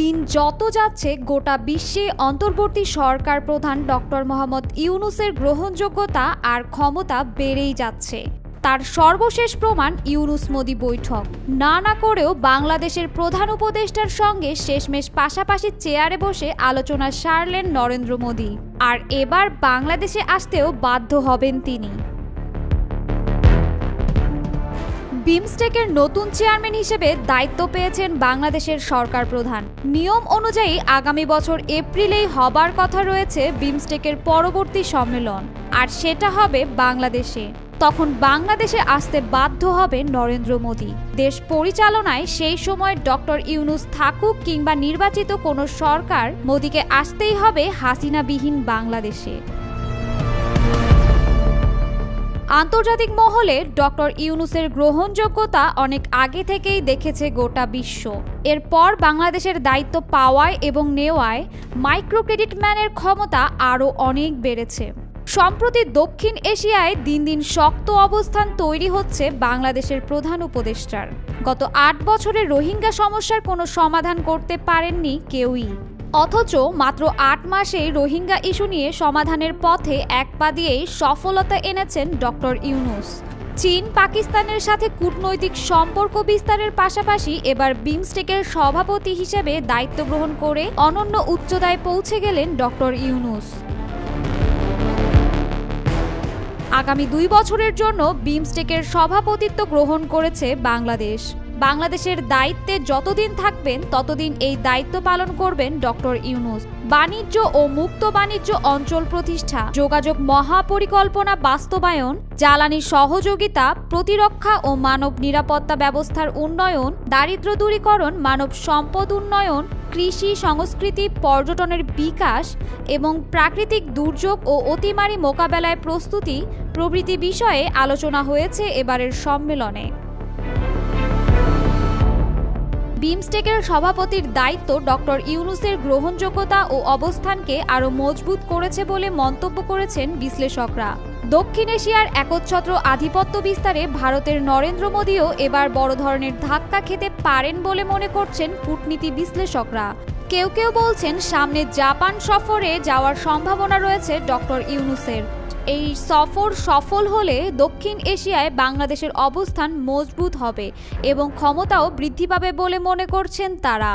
দিন যত যাচ্ছে গোটা বিশ্বে অন্তর্বর্তী সরকার প্রধান ডক্টর মোহাম্মদ ইউনূসের গ্রহণযোগ্যতা আর ক্ষমতা বেড়েই যাচ্ছে। তার সর্বশেষ প্রমাণ ইউনূস মোদি বৈঠক। না করেও বাংলাদেশের প্রধান উপদেষ্টার সঙ্গে শেষমেশ পাশাপাশি চেয়ারে বসে আলোচনা সারলেন নরেন্দ্র মোদি। আর এবার বাংলাদেশে আসতেও বাধ্য হবেন তিনি। বিমস্টেকের নতুন চেয়ারম্যান হিসেবে দায়িত্ব পেয়েছেন বাংলাদেশের সরকার প্রধান। নিয়ম অনুযায়ী আগামী বছর এপ্রিলেই হবার কথা রয়েছে বিমস্টেকের পরবর্তী সম্মেলন, আর সেটা হবে বাংলাদেশে। তখন বাংলাদেশে আসতে বাধ্য হবেন নরেন্দ্র মোদি। দেশ পরিচালনায় সেই সময় ডক্টর ইউনূস থাকুক কিংবা নির্বাচিত কোনো সরকার, মোদিকে আসতেই হবে হাসিনাবিহীন বাংলাদেশে। আন্তর্জাতিক মহলে ডক্টর ইউনূসের গ্রহণযোগ্যতা অনেক আগে থেকেই দেখেছে গোটা বিশ্ব। এরপর বাংলাদেশের দায়িত্ব পাওয়ায় এবং নেওয়ায় মাইক্রো ক্রেডিট ম্যানের ক্ষমতা আরও অনেক বেড়েছে। সম্প্রতি দক্ষিণ এশিয়ায় দিন দিন শক্ত অবস্থান তৈরি হচ্ছে বাংলাদেশের প্রধান উপদেষ্টার। গত ৮ বছরে রোহিঙ্গা সমস্যার কোনো সমাধান করতে পারেননি কেউই, অথচ মাত্র ৮ মাসেই রোহিঙ্গা ইস্যু নিয়ে সমাধানের পথে এক পা দিয়েই সফলতা এনেছেন ডক্টর ইউনূস। চীন পাকিস্তানের সাথে কূটনৈতিক সম্পর্ক বিস্তারের পাশাপাশি এবার বিমস্টেকের সভাপতি হিসেবে দায়িত্ব গ্রহণ করে অনন্য উচ্চতায় পৌঁছে গেলেন ডক্টর ইউনূস। আগামী ২ বছরের জন্য বিমস্টেকের সভাপতিত্ব গ্রহণ করেছে বাংলাদেশ। বাংলাদেশের দায়িত্বে যতদিন থাকবেন ততদিন এই দায়িত্ব পালন করবেন ডক্টর ইউনূস। বাণিজ্য ও মুক্ত বাণিজ্য অঞ্চল প্রতিষ্ঠা, যোগাযোগ মহাপরিকল্পনা বাস্তবায়ন, জ্বালানি সহযোগিতা, প্রতিরক্ষা ও মানব নিরাপত্তা ব্যবস্থার উন্নয়ন, দারিদ্র্য দূরীকরণ, মানব সম্পদ উন্নয়ন, কৃষি, সংস্কৃতি, পর্যটনের বিকাশ এবং প্রাকৃতিক দুর্যোগ ও অতিমারি মোকাবেলায় প্রস্তুতি প্রভৃতি বিষয়ে আলোচনা হয়েছে এবারের সম্মেলনে। বিমস্টেকের সভাপতির দায়িত্ব ডক্টর ইউনূসের গ্রহণযোগ্যতা ও অবস্থানকে আরও মজবুত করেছে বলে মন্তব্য করেছেন বিশ্লেষকরা। দক্ষিণ এশিয়ার একচ্ছত্র আধিপত্য বিস্তারে ভারতের নরেন্দ্র মোদিও এবার বড় ধরনের ধাক্কা খেতে পারেন বলে মনে করছেন কূটনীতি বিশ্লেষকরা। কেউ কেউ বলছেন সামনে জাপান সফরে যাওয়ার সম্ভাবনা রয়েছে ডক্টর ইউনূসের। এই সফর সফল হলে দক্ষিণ এশিয়ায় বাংলাদেশের অবস্থান মজবুত হবে এবং ক্ষমতাও বৃদ্ধি পাবে বলে মনে করছেন তারা।